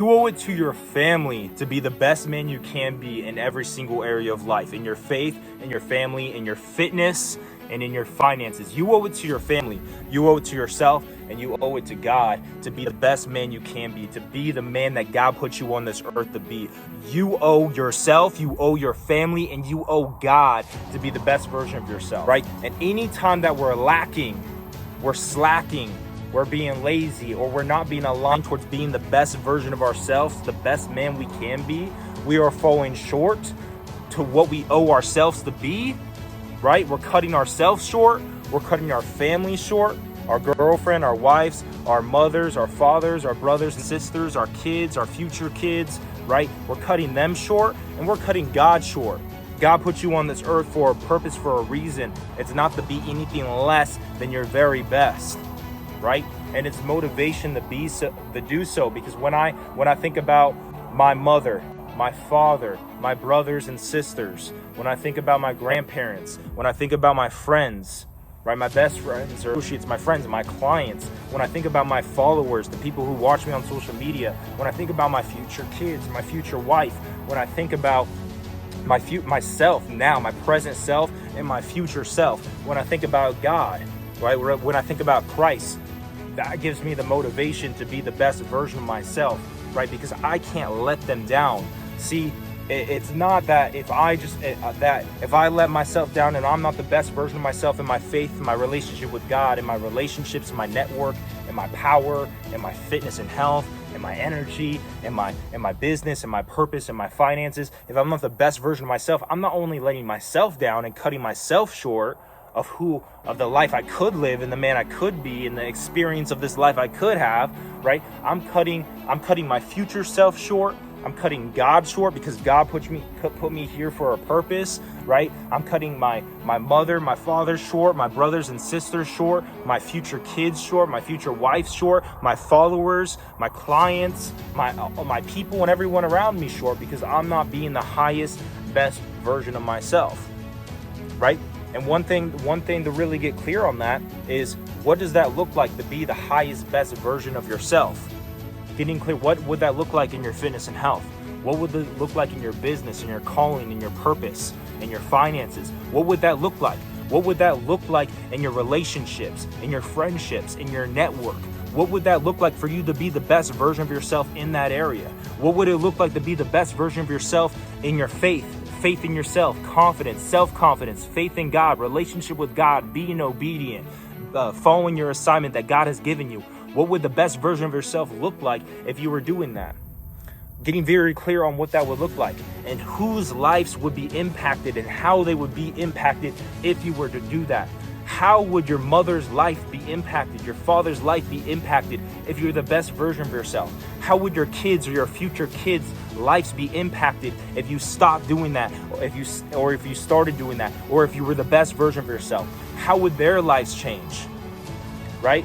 You owe it to your family to be the best man you can be in every single area of life, in your faith, in your family, in your fitness, and in your finances. You owe it to your family, you owe it to yourself, and you owe it to God to be the best man you can be, to be the man that God put you on this earth to be. You owe yourself, you owe your family, and you owe God to be the best version of yourself, right? And anytime that we're lacking, we're slacking, we're being lazy, or we're not being aligned towards being the best version of ourselves, the best man we can be, we are falling short to what we owe ourselves to be, right? We're cutting ourselves short. We're cutting our family short, our girlfriend, our wives, our mothers, our fathers, our brothers and sisters, our kids, our future kids, right? We're cutting them short, and we're cutting God short. God put you on this earth for a purpose, for a reason. It's not to be anything less than your very best, right? And it's motivation to do so, because when I think about my mother, my father, my brothers and sisters, when I think about my grandparents, when I think about my friends, right, my best friends or associates, my friends, my clients, when I think about my followers, the people who watch me on social media, when I think about my future kids, my future wife, when I think about myself now, my present self, and my future self, when I think about God, right, when I think about Christ, that gives me the motivation to be the best version of myself, right? Because I can't let them down. See, it's not that if I let myself down and I'm not the best version of myself in my faith, in my relationship with God, in my relationships, in my network, in my power, in my fitness and health, in my energy, in my business, in my purpose, in my finances, if I'm not the best version of myself, I'm not only letting myself down and cutting myself short of the life I could live and the man I could be and the experience of this life I could have, right? I'm cutting my future self short. I'm cutting God short because God put me here for a purpose, right? I'm cutting my mother, my father short, my brothers and sisters short, my future kids short, my future wife short, my followers, my clients, my people and everyone around me short, because I'm not being the highest, best version of myself, right? And one thing to really get clear on that is, what does that look like to be the highest, best version of yourself? Getting clear, what would that look like in your fitness and health? What would it look like in your business, in your calling, in your purpose, in your finances? What would that look like? What would that look like in your relationships, in your friendships, in your network? What would that look like for you to be the best version of yourself in that area? What would it look like to be the best version of yourself in your faith in yourself, confidence, self-confidence, faith in God, relationship with God, being obedient, following your assignment that God has given you? What would the best version of yourself look like if you were doing that? Getting very clear on what that would look like and whose lives would be impacted and how they would be impacted if you were to do that. How would your mother's life be impacted, your father's life be impacted if you're the best version of yourself? How would your kids or your future kids' lives be impacted if you stopped doing that, or if you started doing that, or if you were the best version of yourself? How would their lives change, right?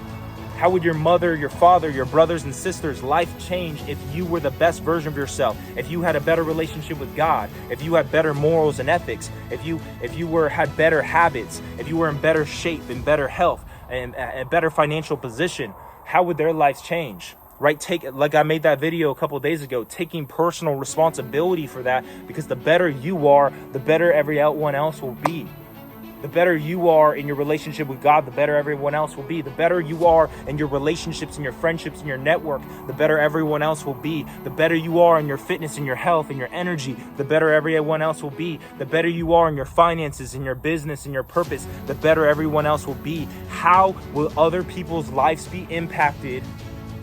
How would your mother, your father, your brothers and sisters' life change if you were the best version of yourself? If you had a better relationship with God, if you had better morals and ethics, if you had better habits, if you were in better shape, in better health, and a better financial position, how would their lives change? Right? Like I made that video a couple of days ago, taking personal responsibility for that, because the better you are, the better everyone else will be. The better you are in your relationship with God, the better everyone else will be. The better you are in your relationships and your friendships and your network, the better everyone else will be. The better you are in your fitness and your health and your energy, the better everyone else will be. The better you are in your finances, in your business, and your purpose, the better everyone else will be. How will other people's lives be impacted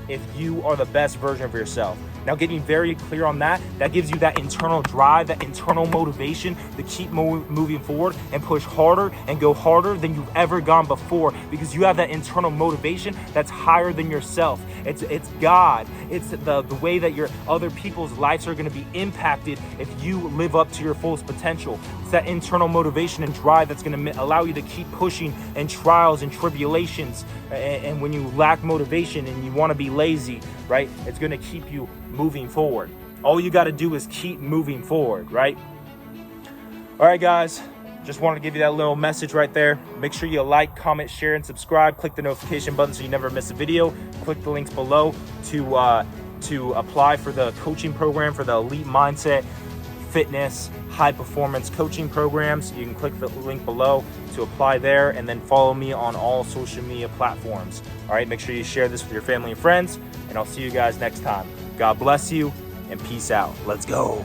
if you are the best version of yourself? Now, getting very clear on that gives you that internal drive, that internal motivation to keep moving forward and push harder and go harder than you've ever gone before, because you have that internal motivation that's higher than yourself. It's God. It's the way that your other people's lives are going to be impacted if you live up to your fullest potential. It's that internal motivation and drive that's going to allow you to keep pushing in trials and tribulations. And when you lack motivation and you want to be lazy, right, it's going to keep you moving forward. All you got to do is keep moving forward, right? All right, guys, just wanted to give you that little message right there. Make sure you like, comment, share, and subscribe. Click the notification button so you never miss a video. Click the links below to to apply for the coaching program for the Elite Mindset Fitness High Performance Coaching Programs, you can click the link below to apply there, and then follow me on all social media platforms. All right, make sure you share this with your family and friends, and I'll see you guys next time. God bless you, and peace out. Let's go.